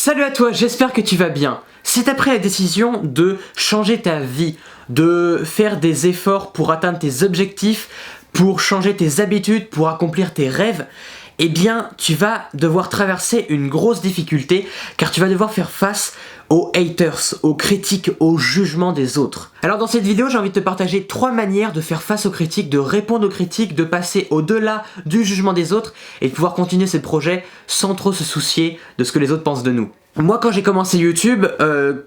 Salut à toi, j'espère que tu vas bien. Si t'as pris la décision de changer ta vie, de faire des efforts pour atteindre tes objectifs, pour changer tes habitudes, pour accomplir tes rêves, eh bien tu vas devoir traverser une grosse difficulté car tu vas devoir faire face aux haters, aux critiques, aux jugements des autres. Alors dans cette vidéo, j'ai envie de te partager 3 manières de faire face aux critiques, de répondre aux critiques, de passer au-delà du jugement des autres et de pouvoir continuer ses projets sans trop se soucier de ce que les autres pensent de nous. Moi quand j'ai commencé YouTube,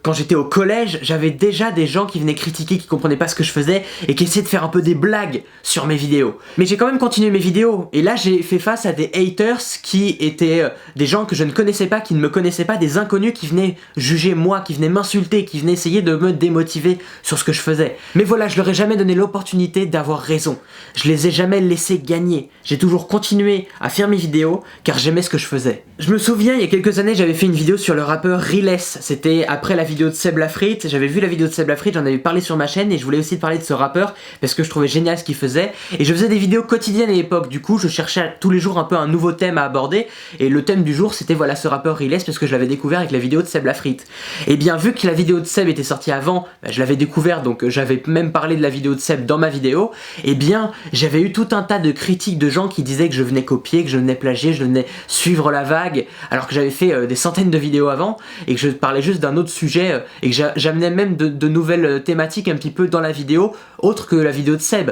quand j'étais au collège, j'avais déjà des gens qui venaient critiquer, qui comprenaient pas ce que je faisais et qui essayaient de faire un peu des blagues sur mes vidéos. Mais j'ai quand même continué mes vidéos et là j'ai fait face à des haters qui étaient des gens que je ne connaissais pas, qui ne me connaissaient pas, des inconnus qui venaient juger moi, qui venaient m'insulter, qui venaient essayer de me démotiver sur ce que je faisais. Mais voilà, je leur ai jamais donné l'opportunité d'avoir raison. Je les ai jamais laissés gagner. J'ai toujours continué à faire mes vidéos car j'aimais ce que je faisais. Je me souviens, il y a quelques années, j'avais fait une vidéo sur le rappeur Riless. C'était après la vidéo de Seb Lafrite. J'avais vu la vidéo de Seb Lafrite, j'en avais parlé sur ma chaîne et je voulais aussi parler de ce rappeur parce que je trouvais génial ce qu'il faisait. Et je faisais des vidéos quotidiennes à l'époque. Du coup, je cherchais tous les jours un peu un nouveau thème à aborder. Et le thème du jour, c'était voilà ce rappeur Riless parce que je l'avais découvert avec la vidéo de Seb Lafrite. Et bien, vu que la vidéo de Seb était sortie avant, je l'avais découvert donc j'avais même parlé de la vidéo de Seb dans ma vidéo. Et bien, j'avais eu tout un tas de critiques de gens qui disaient que je venais copier, que je venais plagier, je venais suivre la vague, alors que j'avais fait des centaines de vidéos avant et que je parlais juste d'un autre sujet et que j'amenais même de nouvelles thématiques un petit peu dans la vidéo, autre que la vidéo de Seb.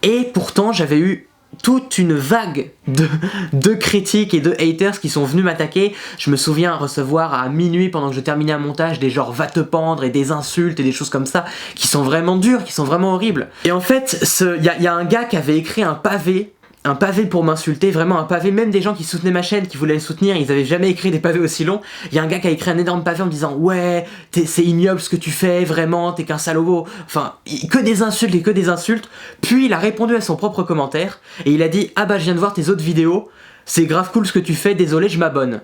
Et pourtant, j'avais eu toute une vague de critiques et de haters qui sont venus m'attaquer. Je me souviens recevoir à minuit pendant que je terminais un montage des genres va te pendre et des insultes et des choses comme ça qui sont vraiment dures, qui sont vraiment horribles. Et en fait, y a un gars qui avait écrit un pavé pour m'insulter, vraiment un pavé, même des gens qui soutenaient ma chaîne, qui voulaient le soutenir, ils avaient jamais écrit des pavés aussi longs. Il y a un gars qui a écrit un énorme pavé en me disant ouais, c'est ignoble ce que tu fais, vraiment, t'es qu'un salaud. Enfin, que des insultes et que des insultes. Puis il a répondu à son propre commentaire et il a dit ah bah je viens de voir tes autres vidéos, c'est grave cool ce que tu fais, désolé je m'abonne.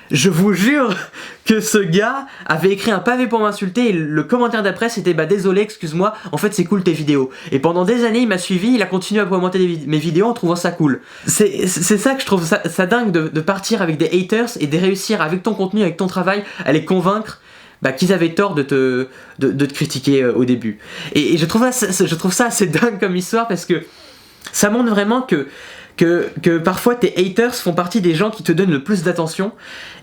Je vous jure que ce gars avait écrit un pavé pour m'insulter et le commentaire d'après c'était bah désolé, excuse-moi, en fait c'est cool tes vidéos. Et pendant des années il m'a suivi, il a continué à commenter mes vidéos en trouvant ça cool. C'est ça que je trouve ça dingue de partir avec des haters et de réussir avec ton contenu, avec ton travail, à les convaincre bah, qu'ils avaient tort de te critiquer au début. Et je trouve ça assez dingue comme histoire parce que ça montre vraiment que parfois tes haters font partie des gens qui te donnent le plus d'attention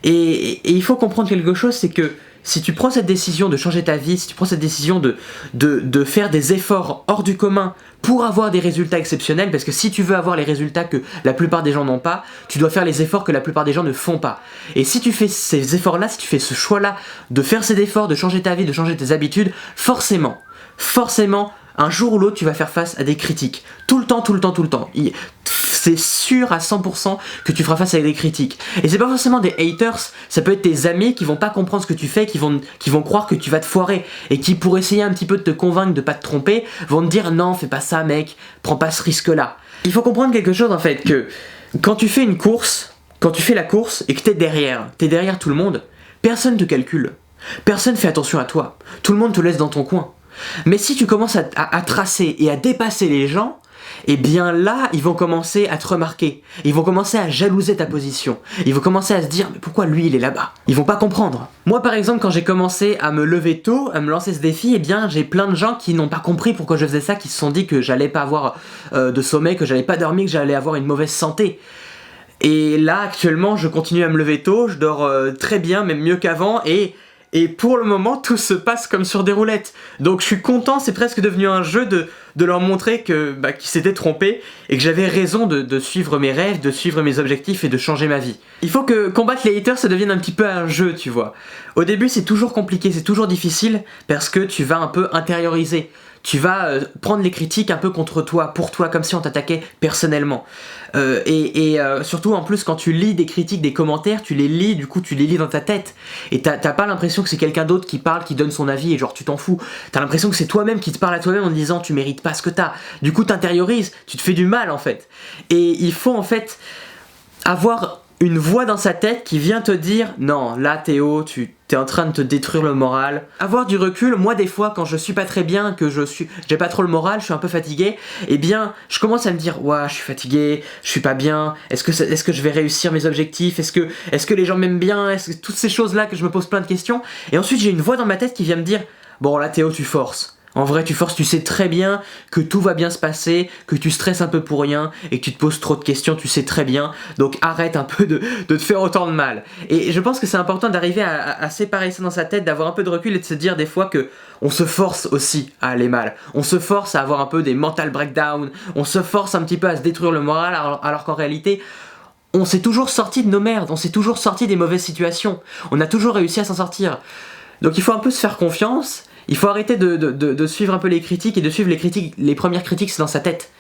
et il faut comprendre quelque chose, c'est que si tu prends cette décision de changer ta vie, si tu prends cette décision de faire des efforts hors du commun pour avoir des résultats exceptionnels, parce que si tu veux avoir les résultats que la plupart des gens n'ont pas, tu dois faire les efforts que la plupart des gens ne font pas. Et si tu fais ces efforts-là, si tu fais ce choix-là de faire ces efforts, de changer ta vie, de changer tes habitudes, forcément, un jour ou l'autre, tu vas faire face à des critiques. Tout le temps. C'est sûr à 100% que tu feras face à des critiques. Et c'est pas forcément des haters, ça peut être tes amis qui vont pas comprendre ce que tu fais, qui vont croire que tu vas te foirer, et qui pour essayer un petit peu de te convaincre de pas te tromper, vont te dire non, fais pas ça mec, prends pas ce risque-là. Il faut comprendre quelque chose en fait, que quand tu fais une course, quand tu fais la course et que t'es derrière tout le monde, personne te calcule. Personne fait attention à toi. Tout le monde te laisse dans ton coin. Mais si tu commences à tracer et à dépasser les gens, et bien là, ils vont commencer à te remarquer. Ils vont commencer à jalouser ta position. Ils vont commencer à se dire, mais pourquoi lui, il est là-bas? Ils vont pas comprendre. Moi, par exemple, quand j'ai commencé à me lever tôt, à me lancer ce défi, eh bien, j'ai plein de gens qui n'ont pas compris pourquoi je faisais ça, qui se sont dit que j'allais pas avoir de sommeil, que j'allais pas dormir, que j'allais avoir une mauvaise santé. Et là, actuellement, je continue à me lever tôt, je dors très bien, même mieux qu'avant, et pour le moment, tout se passe comme sur des roulettes. Donc je suis content, c'est presque devenu un jeu de leur montrer qu'ils s'étaient trompés et que j'avais raison de suivre mes rêves, de suivre mes objectifs et de changer ma vie. Il faut que combattre les haters, ça devienne un petit peu un jeu, tu vois. Au début, c'est toujours compliqué, c'est toujours difficile parce que tu vas un peu intérioriser. Tu vas prendre les critiques un peu contre toi, pour toi, comme si on t'attaquait personnellement. Surtout en plus quand tu lis des critiques, des commentaires, tu les lis, du coup tu les lis dans ta tête. Et t'as pas l'impression que c'est quelqu'un d'autre qui parle, qui donne son avis et genre tu t'en fous. T'as l'impression que c'est toi-même qui te parle à toi-même en disant tu mérites pas ce que t'as. Du coup t'intériorises, tu te fais du mal en fait. Et il faut en fait avoir une voix dans sa tête qui vient te dire non, là Théo, tu t'es en train de te détruire le moral. Avoir du recul, moi des fois quand je suis pas très bien, que j'ai pas trop le moral, je suis un peu fatigué, eh bien je commence à me dire ouah, je suis fatigué, je suis pas bien, est-ce que je vais réussir mes objectifs, est-ce que les gens m'aiment bien, est-ce que toutes ces choses-là que je me pose plein de questions, et ensuite j'ai une voix dans ma tête qui vient me dire bon là Théo, tu forces. En vrai, tu forces, tu sais très bien que tout va bien se passer, que tu stresses un peu pour rien et que tu te poses trop de questions, tu sais très bien. Donc arrête un peu de te faire autant de mal. Et je pense que c'est important d'arriver à séparer ça dans sa tête, d'avoir un peu de recul et de se dire des fois que on se force aussi à aller mal. On se force à avoir un peu des mental breakdowns, on se force un petit peu à se détruire le moral alors qu'en réalité, on s'est toujours sorti de nos merdes, on s'est toujours sorti des mauvaises situations. On a toujours réussi à s'en sortir. Donc il faut un peu se faire confiance. Il faut arrêter de suivre un peu les critiques et de suivre les premières critiques, c'est dans sa tête.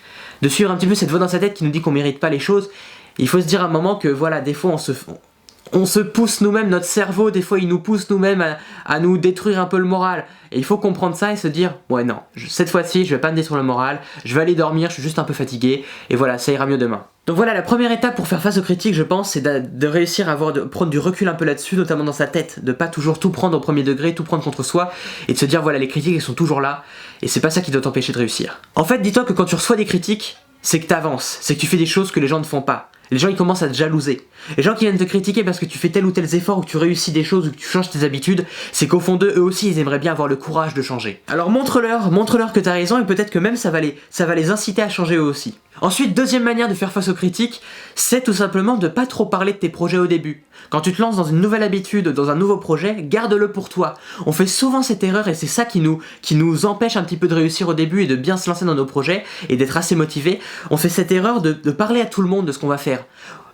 De suivre un petit peu cette voix dans sa tête qui nous dit qu'on mérite pas les choses. Il faut se dire à un moment que voilà, des fois on se pousse nous-mêmes, notre cerveau, des fois il nous pousse nous-mêmes à nous détruire un peu le moral. Et il faut comprendre ça et se dire ouais non, cette fois-ci je vais pas me détruire le moral, je vais aller dormir, je suis juste un peu fatigué et voilà, ça ira mieux demain. Donc voilà, la première étape pour faire face aux critiques, je pense, c'est de réussir à prendre du recul un peu là-dessus, notamment dans sa tête, de pas toujours tout prendre au premier degré, tout prendre contre soi, et de se dire voilà, les critiques elles sont toujours là, et c'est pas ça qui doit t'empêcher de réussir. En fait, dis-toi que quand tu reçois des critiques, c'est que t'avances, c'est que tu fais des choses que les gens ne font pas. Les gens ils commencent à te jalouser. Les gens qui viennent te critiquer parce que tu fais tel ou tel effort ou que tu réussis des choses ou que tu changes tes habitudes, c'est qu'au fond d'eux, eux aussi ils aimeraient bien avoir le courage de changer. Alors montre-leur que t'as raison et peut-être que même ça va les inciter à changer eux aussi. Ensuite, deuxième manière de faire face aux critiques, c'est tout simplement de pas trop parler de tes projets au début. Quand tu te lances dans une nouvelle habitude, dans un nouveau projet, garde-le pour toi. On fait souvent cette erreur et c'est ça qui nous empêche un petit peu de réussir au début et de bien se lancer dans nos projets et d'être assez motivé. On fait cette erreur de parler à tout le monde de ce qu'on va faire.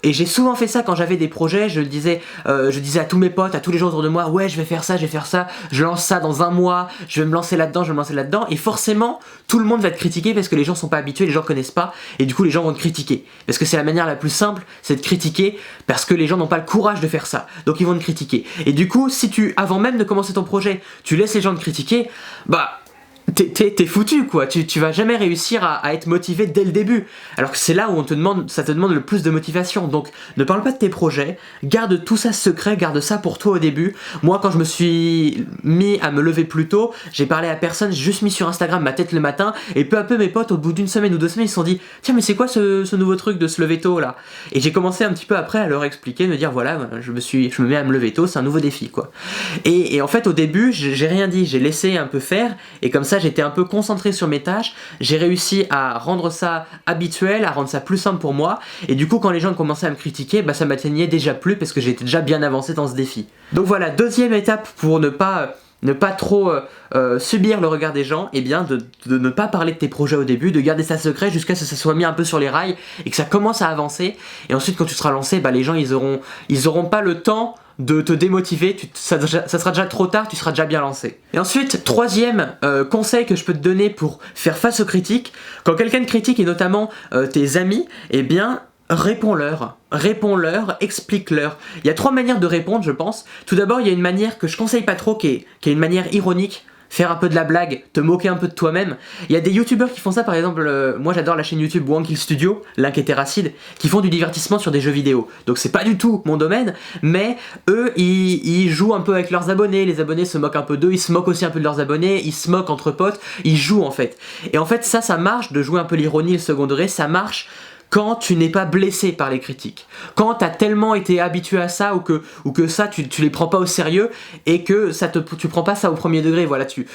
Et j'ai souvent fait ça quand j'avais des projets, je disais à tous mes potes, à tous les gens autour de moi, ouais je vais faire ça, je lance ça dans un mois, je vais me lancer là-dedans, et forcément tout le monde va te critiquer parce que les gens sont pas habitués, les gens connaissent pas, et du coup les gens vont te critiquer. Parce que c'est la manière la plus simple, c'est de critiquer, parce que les gens n'ont pas le courage de faire ça, donc ils vont te critiquer. Et du coup, si avant même de commencer ton projet, tu laisses les gens te critiquer, bah t'es foutu quoi, tu vas jamais réussir à être motivé dès le début. Alors que c'est là où ça te demande le plus de motivation. Donc ne parle pas de tes projets, garde tout ça secret, garde ça pour toi au début. Moi quand je me suis mis à me lever plus tôt, j'ai parlé à personne, j'ai juste mis sur Instagram ma tête le matin et peu à peu mes potes au bout d'une semaine ou 2 semaines ils se sont dit tiens mais c'est quoi ce nouveau truc de se lever tôt là. Et j'ai commencé un petit peu après à leur expliquer, me dire voilà je me mets à me lever tôt, c'est un nouveau défi quoi. Et en fait au début j'ai rien dit, j'ai laissé un peu faire et comme ça j'étais un peu concentré sur mes tâches, j'ai réussi à rendre ça habituel, à rendre ça plus simple pour moi, et du coup quand les gens commençaient à me critiquer, bah ça m'atteignait déjà plus parce que j'étais déjà bien avancé dans ce défi. Donc voilà, deuxième étape pour ne pas trop subir le regard des gens, et bien de ne pas parler de tes projets au début, de garder ça secret jusqu'à ce que ça soit mis un peu sur les rails et que ça commence à avancer, et ensuite quand tu seras lancé, bah les gens ils auront pas le temps de te démotiver, ça sera déjà trop tard, tu seras déjà bien lancé. Et ensuite, troisième conseil que je peux te donner pour faire face aux critiques, quand quelqu'un te critique et notamment tes amis, eh bien réponds-leur, explique-leur. Il y a 3 manières de répondre je pense. Tout d'abord il y a une manière que je conseille pas trop qui est une manière ironique. Faire un peu de la blague, te moquer un peu de toi-même. Il y a des youtubeurs qui font ça, par exemple, moi j'adore la chaîne YouTube One Kill Studio, Link et Terracid, qui font du divertissement sur des jeux vidéo. Donc c'est pas du tout mon domaine, mais eux ils jouent un peu avec leurs abonnés, les abonnés se moquent un peu d'eux, ils se moquent aussi un peu de leurs abonnés, ils se moquent entre potes, ils jouent en fait. Et en fait ça marche, de jouer un peu l'ironie, le second degré, ça marche quand tu n'es pas blessé par les critiques, quand t'as tellement été habitué à ça ou que ça tu les prends pas au sérieux et que tu prends pas ça au premier degré, voilà, tu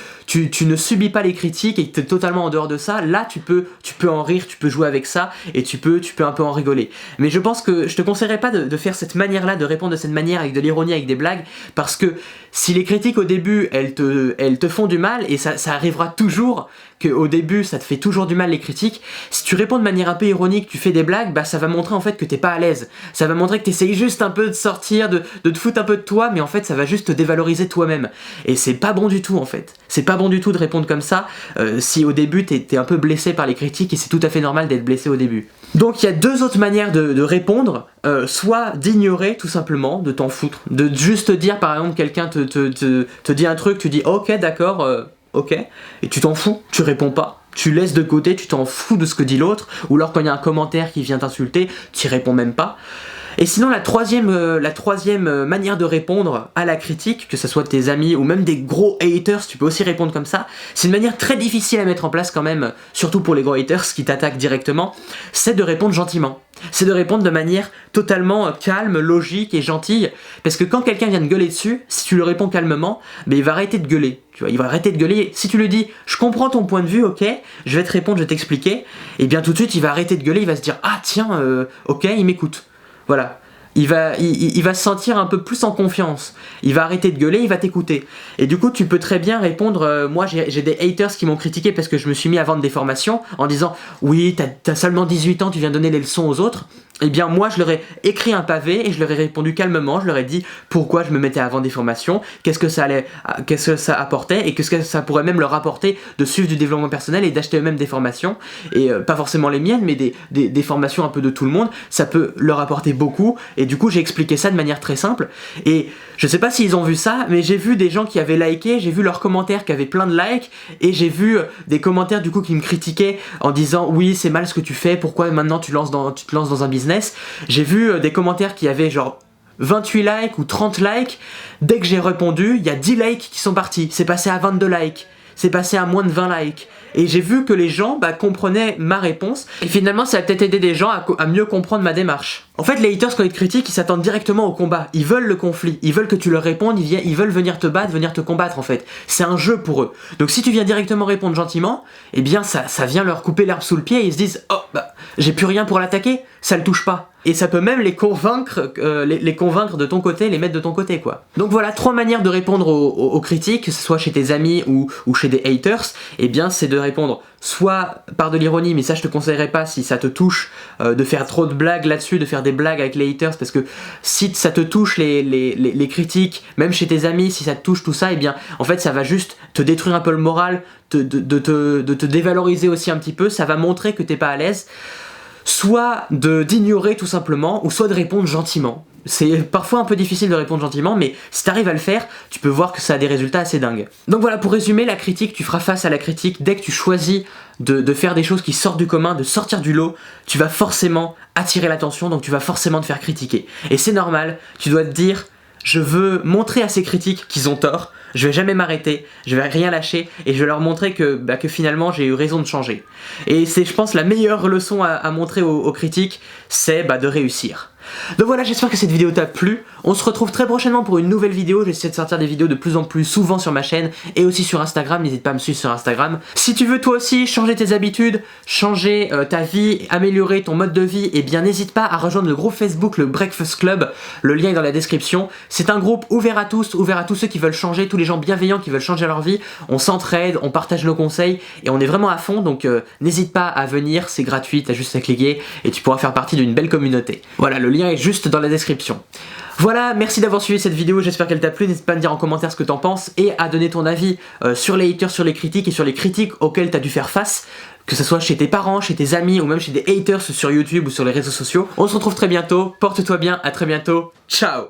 ne subis pas les critiques et que t'es totalement en dehors de ça, là tu peux en rire, tu peux jouer avec ça et tu peux un peu en rigoler. Mais je pense que je te conseillerais pas de faire cette manière-là, de répondre de cette manière avec de l'ironie, avec des blagues, parce que si les critiques au début elles te font du mal, et ça arrivera toujours qu'au début ça te fait toujours du mal les critiques, si tu réponds de manière un peu ironique, tu fais des blagues, bah ça va montrer en fait que t'es pas à l'aise, ça va montrer que t'essayes juste un peu de sortir, de te foutre un peu de toi, mais en fait ça va juste te dévaloriser toi-même, et c'est pas bon du tout en fait, c'est pas bon du tout de répondre comme ça si au début t'es un peu blessé par les critiques, et c'est tout à fait normal d'être blessé au début. Donc il y a 2 autres manières de répondre, soit d'ignorer tout simplement, de t'en foutre, de juste dire par exemple quelqu'un te dit un truc, tu dis ok d'accord, ok, et tu t'en fous, tu réponds pas, tu laisses de côté, tu t'en fous de ce que dit l'autre, ou alors quand il y a un commentaire qui vient t'insulter, tu y réponds même pas. Et sinon la troisième manière de répondre à la critique, que ce soit tes amis ou même des gros haters, tu peux aussi répondre comme ça. C'est une manière très difficile à mettre en place quand même, surtout pour les gros haters qui t'attaquent directement, c'est de répondre gentiment. C'est de répondre de manière totalement calme, logique et gentille, parce que quand quelqu'un vient te gueuler dessus, si tu le réponds calmement, il va arrêter de gueuler. Tu vois, il va arrêter de gueuler. Si tu lui dis « je comprends ton point de vue, ok, je vais te répondre, je vais t'expliquer », et bien tout de suite il va arrêter de gueuler, il va se dire « ah tiens, ok, il m'écoute ». Voilà. Il va se sentir un peu plus en confiance. Il va arrêter de gueuler, il va t'écouter. Et du coup, tu peux très bien répondre... moi, j'ai des haters qui m'ont critiqué parce que je me suis mis à vendre des formations en disant « oui, t'as seulement 18 ans, tu viens donner les leçons aux autres ». Eh bien moi je leur ai écrit un pavé et je leur ai répondu calmement, je leur ai dit pourquoi je me mettais à vendre des formations, qu'est-ce que ça apportait et qu'est-ce que ça pourrait même leur apporter de suivre du développement personnel et d'acheter eux-mêmes des formations, et pas forcément les miennes mais des formations un peu de tout le monde, ça peut leur apporter beaucoup, et du coup j'ai expliqué ça de manière très simple. Et je sais pas s'ils ont vu ça, mais j'ai vu des gens qui avaient liké, j'ai vu leurs commentaires qui avaient plein de likes, et j'ai vu des commentaires du coup qui me critiquaient en disant oui c'est mal ce que tu fais, pourquoi maintenant tu te lances dans un business. J'ai vu des commentaires qui avaient genre 28 likes ou 30 likes. Dès que j'ai répondu, il y a 10 likes qui sont partis. C'est passé à 22 likes. C'est passé à moins de 20 likes. Et j'ai vu que les gens comprenaient ma réponse. Et finalement, ça a peut-être aidé des gens à mieux comprendre ma démarche. En fait, les haters, quand ils te critiquent, ils s'attendent directement au combat. Ils veulent le conflit. Ils veulent que tu leur répondes. Ils veulent venir te battre, venir te combattre, en fait. C'est un jeu pour eux. Donc si tu viens directement répondre gentiment, eh bien, ça vient leur couper l'herbe sous le pied et ils se disent « oh, j'ai plus rien pour l'attaquer, ça le touche pas ». Et ça peut même les convaincre, les convaincre de ton côté, les mettre de ton côté, quoi. Donc voilà, 3 manières de répondre aux critiques, que ce soit chez tes amis ou chez des haters. Eh bien, c'est de répondre soit par de l'ironie, mais ça je te conseillerais pas si ça te touche, de faire trop de blagues là-dessus, de faire des blagues avec les haters, parce que si ça te touche les critiques, même chez tes amis, si ça te touche tout ça, eh bien en fait ça va juste te détruire un peu le moral, de te dévaloriser aussi un petit peu, ça va montrer que t'es pas à l'aise. Soit d'ignorer tout simplement, ou soit de répondre gentiment. C'est parfois un peu difficile de répondre gentiment, mais si t'arrives à le faire, tu peux voir que ça a des résultats assez dingues. Donc voilà, pour résumer, la critique, tu feras face à la critique dès que tu choisis de faire des choses qui sortent du commun, de sortir du lot, tu vas forcément attirer l'attention, donc tu vas forcément te faire critiquer. Et c'est normal, tu dois te dire, je veux montrer à ces critiques qu'ils ont tort, je vais jamais m'arrêter, je vais rien lâcher, et je vais leur montrer que finalement j'ai eu raison de changer. Et c'est, je pense, la meilleure leçon à montrer aux critiques, c'est de réussir. Donc voilà, j'espère que cette vidéo t'a plu. On se retrouve très prochainement pour une nouvelle vidéo. J'essaie de sortir des vidéos de plus en plus souvent sur ma chaîne et aussi sur Instagram. N'hésite pas à me suivre sur Instagram. Si tu veux toi aussi changer tes habitudes, changer ta vie, améliorer ton mode de vie, eh bien n'hésite pas à rejoindre le groupe Facebook, le Breakfast Club. Le lien est dans la description. C'est un groupe ouvert à tous ceux qui veulent changer, tous les gens bienveillants qui veulent changer leur vie. On s'entraide, on partage nos conseils et on est vraiment à fond. Donc n'hésite pas à venir, c'est gratuit, t'as juste à cliquer et tu pourras faire partie d'une belle communauté. Voilà, le lien est juste dans la description. Voilà, merci d'avoir suivi cette vidéo, j'espère qu'elle t'a plu, n'hésite pas à me dire en commentaire ce que t'en penses et à donner ton avis sur les haters, sur les critiques et sur les critiques auxquelles t'as dû faire face, que ce soit chez tes parents, chez tes amis ou même chez des haters sur YouTube ou sur les réseaux sociaux. On se retrouve très bientôt, porte-toi bien, à très bientôt, ciao.